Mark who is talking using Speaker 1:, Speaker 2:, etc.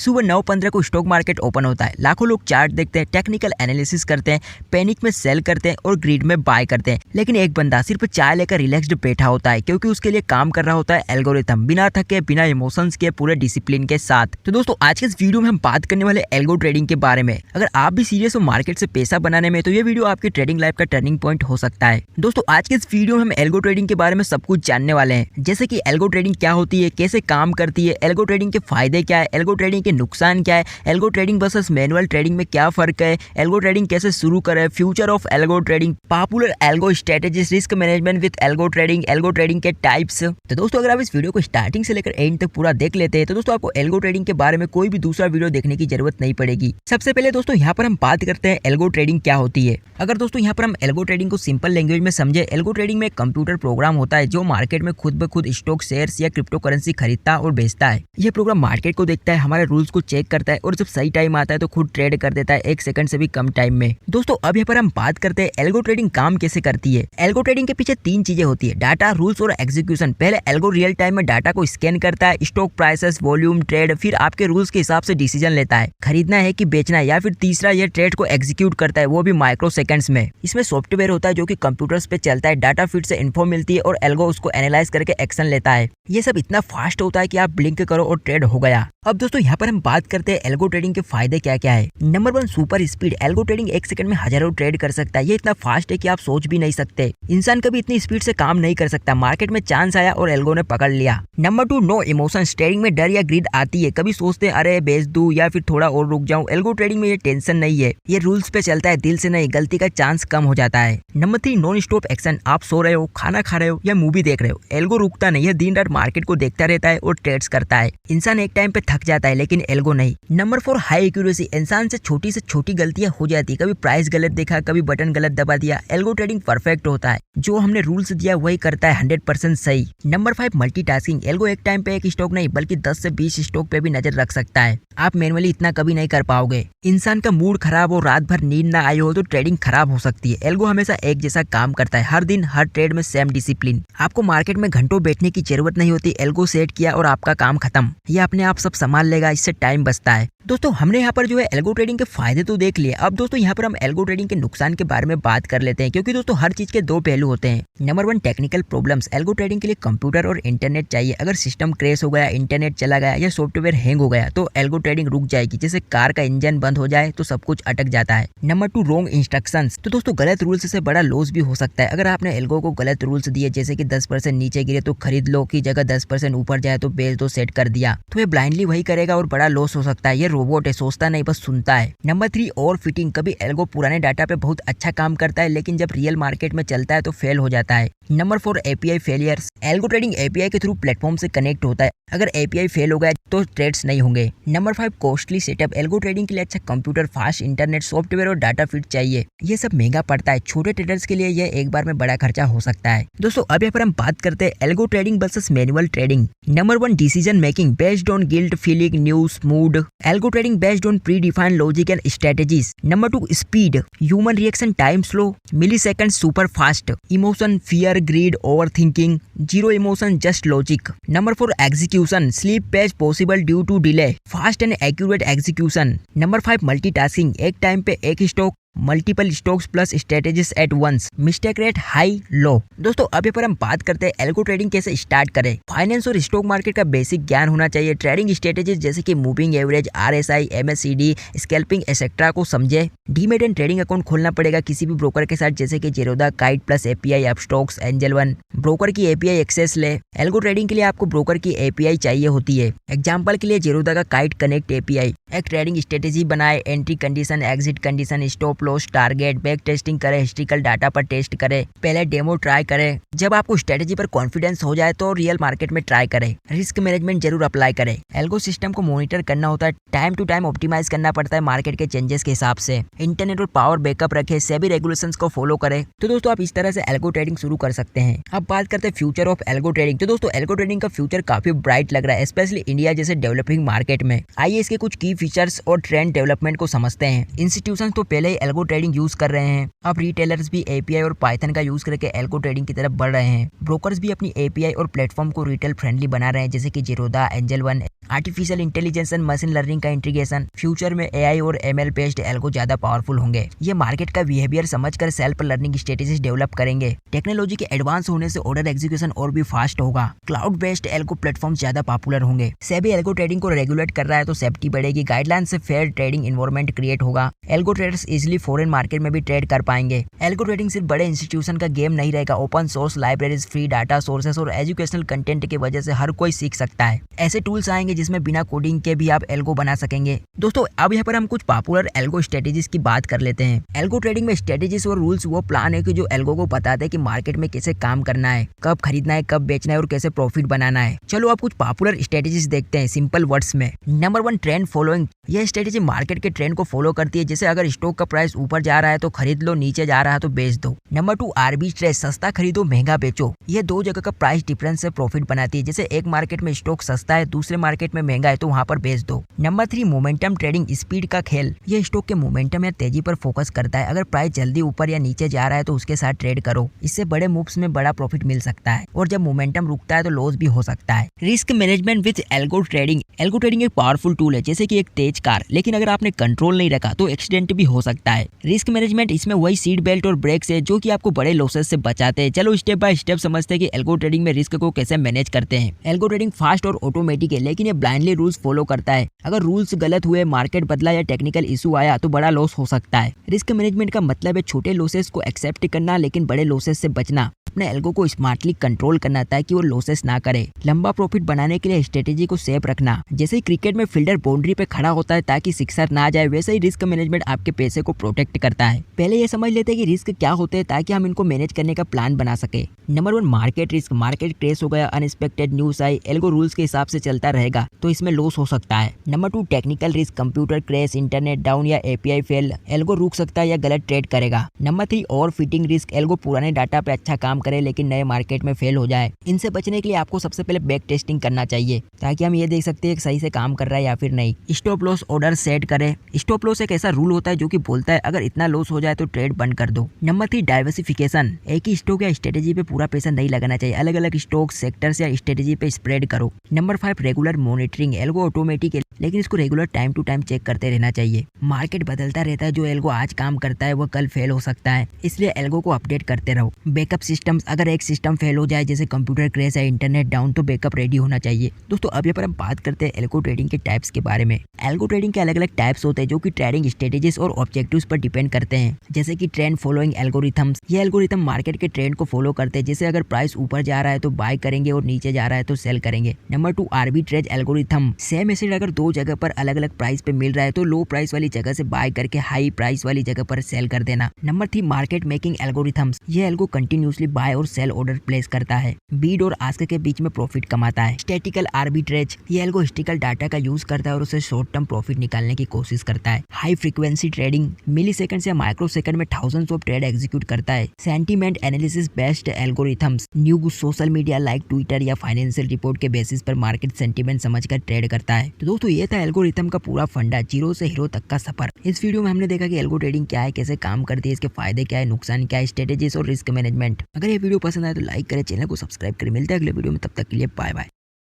Speaker 1: सुबह 9:15 को stock market open होता है। लाखों लोग चार्ट देखते हैं, टेक्निकल एनालिसिस करते हैं, पैनिक में सेल करते हैं और ग्रीड में बाय करते हैं। लेकिन एक बंदा सिर्फ चाय लेकर रिलैक्स्ड बैठा होता है, क्योंकि उसके लिए काम कर रहा होता है एल्गोरिथम, बिना थके, बिना इमोशंस के, पूरे डिसिप्लिन के साथ। तो दोस्तों आज के इस वीडियो में हम बात करने वाले एल्गो ट्रेडिंग के बारे में। अगर आप भी सीरियस हो मार्केट से पैसा बनाने में, तो ये वीडियो आपकी ट्रेडिंग लाइफ का टर्निंग पॉइंट हो सकता है। दोस्तों आज के इस वीडियो में हम एल्गो ट्रेडिंग के बारे में सब कुछ जानने वाले हैं, जैसे कि एल्गो ट्रेडिंग क्या होती है, कैसे काम करती है, एल्गो ट्रेडिंग के फायदे क्या है, एल्गो ट्रेडिंग के नुकसान क्या है, algo trading versus manual trading में क्या फर्क है, एल्गो ट्रेडिंग कैसे शुरू करें, future of algo trading, popular algo strategies, risk management with algo trading के टाइप्स। तो दोस्तों अगर आप इस वीडियो को स्टार्टिंग से लेकर एंड तक पूरा देख लेते हैं, तो दोस्तों आपको एल्गो ट्रेडिंग के बारे में कोई भी दूसरा वीडियो देखने की जरूरत नहीं पड़ेगी। सबसे पहले दोस्तों यहाँ पर हम बात करते हैं एल्गो ट्रेडिंग क्या होती है। अगर दोस्तों यहाँ पर हम एल्गो ट्रेडिंग को सिंपल लैंग्वेज में समझे, एल्गो ट्रेडिंग में एक कंप्यूटर प्रोग्राम होता है जो मार्केट में खुद ब खुद स्टॉक, शेयर्स या क्रिप्टो करेंसी खरीदता और बेचता है। ये प्रोग्राम मार्केट को देखता है, हमारे रूल्स को चेक करता है और जब सही टाइम आता है तो खुद ट्रेड कर देता है 1 सेकंड से भी कम टाइम में। दोस्तों अब यहाँ पर हम बात करते हैं एल्गो ट्रेडिंग काम कैसे करती है। एल्गो ट्रेडिंग के पीछे 3 चीजें होती है, डाटा, रूल्स और एग्जीक्यूशन। पहले एल्गो रियल टाइम में डाटा को स्कैन करता है, स्टॉक प्राइसेस, वॉल्यूम, ट्रेड, फिर आपके रूल्स के हिसाब से डिसीजन लेता है, खरीदना है कि बेचना है, या फिर तीसरा ये ट्रेड को एग्जीक्यूट करता है, वो भी माइक्रो सेकंड्स में। इसमें सॉफ्टवेयर होता है जो कि कंप्यूटर्स पे चलता है, डाटा फीड से इन्फो मिलती है और एल्गो उसको एनालाइज करके एक्शन लेता है। ये सब इतना फास्ट होता है कि आप ब्लिंक करो और ट्रेड हो गया। अब दोस्तों यहाँ पर हम बात करते हैं एल्गो ट्रेडिंग के फायदे क्या क्या है। Number 1, super speed. Algo trading 1 second में हजारों ट्रेड कर सकता है। ये इतना फास्ट है कि आप सोच भी नहीं सकते, इंसान कभी इतनी स्पीड से काम नहीं कर सकता। मार्केट में चांस आया और एल्गो ने पकड़ लिया। Number 2, no emotions. ट्रेडिंग में डर या ग्रीड आती है, कभी सोचते हैं अरे बेच दूं या फिर थोड़ा और रुक जाऊं। एल्गो ट्रेडिंग में ये टेंशन नहीं है, ये रूल्स पे चलता है, दिल से नहीं, गलती का चांस कम हो जाता है। Number 3, non stop action. आप सो रहे हो, खाना खा रहे हो या मूवी देख रहे हो, एल्गो रुकता नहीं है, दिन रात मार्केट को देखता रहता है और ट्रेड्स करता है। इंसान एक टाइम पे थक जाता है लेकिन एल्गो नहीं। Number 4, high accuracy. इंसान से छोटी गलतियां हो जाती है, कभी प्राइस गलत देखा, कभी बटन गलत दबा दिया। एल्गो ट्रेडिंग परफेक्ट होता है, जो हमने रूल्स दिया वही करता है 100% सही। Number 5, multitasking. एल्गो एक टाइम पे एक स्टॉक नहीं बल्कि 10 से 20 स्टॉक पे भी नजर रख सकता है, आप मैनुअली इतना कभी नहीं कर पाओगे। इंसान का मूड खराब हो, रात भर नींद ना आई हो तो ट्रेडिंग खराब हो सकती है। एल्गो हमेशा एक जैसा काम करता है, हर दिन हर ट्रेड में सेम डिसिप्लिन। आपको मार्केट में घंटों बैठने की जरूरत नहीं होती, एल्गो सेट किया और आपका काम खत्म, ये अपने आप सब संभाल लेगा, इससे टाइम बचता है। दोस्तों हमने यहाँ पर जो है एल्गो ट्रेडिंग के फायदे तो देख लिए। अब दोस्तों यहाँ पर हम एल्गो ट्रेडिंग के नुकसान के बारे में बात कर लेते हैं, क्योंकि दोस्तों हर चीज के 2 पहलू होते हैं। Number 1, technical problems. Algo trading के लिए कंप्यूटर और इंटरनेट चाहिए। अगर सिस्टम क्रैश हो गया, इंटरनेट चला गया या सॉफ्टवेयर हैंग हो गया तो एल्गो ट्रेडिंग रुक जाएगी। जैसे कार का इंजन बंद हो जाए तो सब कुछ अटक जाता है। Number 2, wrong instructions. तो दोस्तों गलत रूल्स से बड़ा लॉस भी हो सकता है। अगर आपने एल्गो को गलत रूल्स दिए, जैसे कि 10% नीचे गिरे तो खरीद लो की जगह 10% ऊपर जाए तो बेच दो, सेट कर दिया, तो ये ब्लाइंडली वही करेगा और बड़ा लॉस हो सकता है। ये रोबोट है, सोचता नहीं बस सुनता है। Number 3, over fitting. कभी एल्गो पुराने डाटा पे बहुत अच्छा काम करता है लेकिन जब रियल मार्केट में चलता है तो फेल हो जाता है। Number 4, API failures. Algo trading API के थ्रू प्लेटफॉर्म से कनेक्ट होता है, अगर एपीआई फेल हो गया तो ट्रेड्स नहीं होंगे। Number 5, costly setup. Algo trading के लिए अच्छा कंप्यूटर, फास्ट इंटरनेट, सॉफ्टवेयर और डाटा फीड चाहिए, ये सब महंगा पड़ता है। छोटे ट्रेडर्स के लिए ये एक बार में बड़ा खर्चा हो सकता है। दोस्तों अब यहाँ पर हम बात करते हैं algo trading versus manual trading. Number 1, decision making based on guilt, feeling, news, mood. Algo trading based on pre defined logic and strategies. Number 2, speed, human reaction time slow, milli second super fast. Emotion, fear, greed, over thinking, zero emotion, just logic. Number 4, execution, slippage possible due to delay, fast and accurate execution. Number 5, multitasking, एक time पे एक stock, multiple stocks plus strategies at once, mistake rate high low. दोस्तों अब यहाँ पर हम बात करते हैं एल्गो ट्रेडिंग कैसे स्टार्ट करें। फाइनेंस और स्टॉक मार्केट का बेसिक ज्ञान होना चाहिए। ट्रेडिंग स्ट्रेटेजीज जैसे कि moving average, RSI, MSCD, scalping etcetera को समझे। डीमैट एंड ट्रेडिंग अकाउंट खोलना पड़ेगा किसी भी ब्रोकर के साथ, जैसे कि Zerodha, kite plus API, Upstox, angel one. Broker की एपीआई एक्सेस ले। एल्गो ट्रेडिंग के लिए आपको ब्रोकर की एपीआई चाहिए होती है। एग्जाम्पल के लिए जेरोदा का काइट कनेक्ट एपीआई। एक ट्रेडिंग स्ट्रेटेजी बनाए, entry condition, exit condition, stop loss, target, back testing करें, हिस्ट्रिकल डाटा पर टेस्ट करें, पहले डेमो ट्राई करें। जब आपको स्ट्रेटेजी पर कॉन्फिडेंस हो जाए तो रियल मार्केट में ट्राई करें। रिस्क मैनेजमेंट जरूर अप्लाई करें। एल्गो सिस्टम को मॉनिटर करना होता है, टाइम टू टाइम ऑप्टिमाइज करना पड़ता है मार्केट के चेंजेस के हिसाब से। इंटरनेट और पावर बैकअप रखें, सेबी रेगुलेशंस को फॉलो करें। तो दोस्तों आप इस तरह से एल्गो ट्रेडिंग शुरू कर सकते हैं। अब बात करते हैं फ्यूचर ऑफ एल्गो ट्रेडिंग। तो दोस्तों एल्गो ट्रेडिंग का फ्यूचर काफी ब्राइट लग रहा है, स्पेशली इंडिया जैसे डेवलपिंग मार्केट में। आइए इसके कुछ की फीचर्स और ट्रेंड डेवलपमेंट को समझते हैं। इंस्टीट्यूशन तो पहले ही एल्गो ट्रेडिंग यूज कर रहे हैं, अब रिटेलर्स भी एपीआई और पाइथन का यूज करके एल्गो ट्रेडिंग की तरफ बढ़ रहे हैं। ब्रोकर्स भी अपनी एपीआई और प्लेटफॉर्म को रिटेल फ्रेंडली बना रहे हैं, जैसे कि Zerodha, angel one, artificial intelligence and machine learning का इंटीग्रेशन। फ्यूचर में एआई और एमएल बेस्ड एल्गो ज्यादा पावरफुल होंगे। ये मार्केट का बिहेवियर समझकर सेल्फ लर्निंग स्ट्रेटेजीज डेवलप करेंगे। टेक्नोलॉजी के एडवांस होने से ऑर्डर एग्जीक्यूशन और भी फास्ट होगा। क्लाउड बेस्ड एल्गो प्लेटफॉर्म ज्यादा पॉपुलर होंगे। सेबी एल्गो ट्रेडिंग को रेगुलेट कर रहा है तो सेफ्टी बढ़ेगी। गाइडलाइन से फेयर ट्रेडिंग इन्वायरमेंट क्रिएट होगा। Algo traders easily foreign market में भी ट्रेड कर पाएंगे। एल्गो ट्रेडिंग सिर्फ बड़े इंस्टीट्यूशन का गेम नहीं रहेगा। Open source libraries, free data sources और एजुकेशनल कंटेंट की वजह से हर कोई सीख सकता है। ऐसे टूल्स आएंगे जिसमें बिना कोडिंग के भी आप एल्गो बना सकेंगे। दोस्तों अब यहाँ पर हम कुछ पॉपुलर एल्गो स्ट्रेटेजीज की बात कर लेते हैं। एल्गो ट्रेडिंग में स्ट्रेटेजीज और रूल्स वो प्लान है कि जो एल्गो को बताते हैं कि मार्केट में कैसे काम करना है, कब खरीदना है, कब बेचना है और कैसे प्रॉफिट बनाना है। चलो आप कुछ पॉपुलर स्ट्रेटेजीज देखते हैं सिंपल वर्ड्स में। Number 1, trend following. यह स्ट्रेटेजी मार्केट के ट्रेंड को फॉलो करती है। जैसे अगर स्टॉक का प्राइस ऊपर जा रहा है तो खरीद लो, नीचे जा रहा है तो बेच दो। Number 2, arbitrage. सस्ता खरीदो, महंगा बेचो। यह दो जगह का प्राइस डिफरेंस से प्रॉफिट बनाती है। जैसे एक मार्केट में स्टॉक सस्ता है, दूसरे मार्केट में महंगा है तो वहां पर बेच दो। Number 3, momentum trading. स्पीड का खेल। यह स्टॉक के मोमेंटम या तेजी पर फोकस करता है। अगर प्राइस जल्दी ऊपर या नीचे जा रहा है तो उसके साथ ट्रेड करो। इससे बड़े मूव्स में बड़ा प्रॉफिट मिल सकता है और जब मोमेंटम रुकता है तो लॉस भी हो सकता है। Risk management with algo trading. Algo trading एक पावरफुल टूल है, जैसे कि एक तेज कार, लेकिन अगर आपने कंट्रोल नहीं रखा तो एक्सीडेंट भी हो सकता है। रिस्क मैनेजमेंट इसमें वही सीट बेल्ट और ब्रेक्स है जो कि आपको बड़े लॉसेस से बचाते हैं। चलो स्टेप बाय स्टेप समझते हैं कि एल्गो ट्रेडिंग में रिस्क को कैसे मैनेज करते हैं। एल्गो ट्रेडिंग फास्ट और ऑटोमेटिक है, लेकिन ये ब्लाइंडली रूल्स फॉलो करता है। अगर रूल्स गलत हुए, मार्केट बदला या टेक्निकल इशू आया तो बड़ा लॉस हो सकता है। रिस्क मैनेजमेंट का मतलब है छोटे लॉसेस को एक्सेप्ट करना, लेकिन बड़े लॉसेस से बचना। अपने एल्गो को स्मार्टली कंट्रोल करना ताकि वो लॉसेस ना करे। लंबा प्रॉफिट बनाने के लिए स्ट्रेटेजी को सेफ रखना। जैसे क्रिकेट में फील्डर बाउंड्री पे खड़ा होता है ताकि सिक्सर ना जाए, वैसे ही रिस्क मैनेजमेंट आपके पैसे को प्रोटेक्ट करता है। पहले ये समझ लेते हैं कि रिस्क क्या होते हैं ताकि हम इनको मैनेज करने का प्लान बना सके। Number 1, market risk. Market crash हो गया, अनएक्सपेक्टेड न्यूज आई, एल्गो रूल्स के हिसाब से चलता रहेगा तो इसमें लॉस हो सकता है। Number 2, technical risk. Computer crash, internet down या एपीआई फेल, एल्गो रुक सकता है या गलत ट्रेड करेगा। Number 3, over fitting risk. Algo पुराने डाटा पे अच्छा काम करे लेकिन नए मार्केट में फेल हो जाए। इनसे बचने के लिए आपको सबसे पहले बैक टेस्टिंग करना चाहिए ताकि हम ये देख सकते हैं कि सही से काम कर रहा है या फिर नहीं। स्टॉप लॉस ऑर्डर सेट करें। स्टॉप लॉस एक ऐसा रूल होता है जो कि बोलता है अगर इतना लॉस हो जाए तो ट्रेड बंद कर दो। Number 3, diversification. एक ही स्टॉक या स्ट्रेटेजी पे पूरा पैसा नहीं लगाना चाहिए। अलग अलग स्टॉक, सेक्टर्स या स्ट्रेटेजी पे स्प्रेड करो। Number 5, regular monitoring. Algo automatic है लेकिन इसको regular time to time check करते रहना चाहिए। मार्केट बदलता रहता है, जो एल्गो आज काम करता है वो कल फेल हो सकता है, इसलिए एल्गो को अपडेट करते रहो। Backup systems. अगर एक सिस्टम फेल हो जाए जैसे कंप्यूटर क्रैश या इंटरनेट डाउन तो बैकअप रेडी होना चाहिए। दोस्तों अब यहाँ पर हम बात करते हैं एल्गो ट्रेडिंग के टाइप्स के बारे में। एल्गो ट्रेडिंग के अलग अलग टाइप्स होते हैं जो कि ट्रेडिंग स्ट्रेटेजीज और ऑब्जेक्टिव्स पर डिपेंड करते हैं। जैसे कि ट्रेंड फॉलोइंग एल्गोरिथम्स। ये एल्गोरिथम मार्केट के ट्रेंड को फॉलो करते हैं। जैसे अगर प्राइस ऊपर जा रहा है तो बाय करेंगे और नीचे जा रहा है तो सेल करेंगे। Number 2, arbitrage algorithm. Same asset अगर दो जगह पर अलग अलग प्राइस पे मिल रहा है तो लो प्राइस वाली जगह से बाय करके हाई प्राइस वाली जगह पर सेल कर देना। Number 3, market making algorithms. ये एल्गो कंटिन्यूसली बाय और सेल ऑर्डर प्लेस करता है, बीड और आस्क के बीच में प्रॉफिट कमाता है। Statistical arbitrage. ये एल्गो हिस्टोरिकल डाटा का यूज करता है और उससे शॉर्ट टर्म प्रॉफिट निकालने की कोशिश करता है। High frequency trading. Millisecond या माइक्रो सेकंड में थाउजेंड्स ऑफ ट्रेड एग्जीक्यूट करता है। Sentiment analysis based algorithms. News, social media like Twitter या फाइनेंशियल रिपोर्ट के बेसिस पर मार्केट सेंटीमेंट समझकर ट्रेड करता है। तो दोस्तों ये था एल्गोरिथम का पूरा फंडा, जीरो से हीरो तक का सफर। इस वीडियो में हमने देखा कि एल्गो ट्रेडिंग क्या है, कैसे काम करती है, इसके फायदे क्या है, नुकसान क्या है, स्ट्रेटेजीज और रिस्क मैनेजमेंट। अगर ये वीडियो पसंद आए तो लाइक करें, चैनल को सब्सक्राइब करें। मिलते हैं अगले वीडियो में, तब तक के लिए बाय बाय।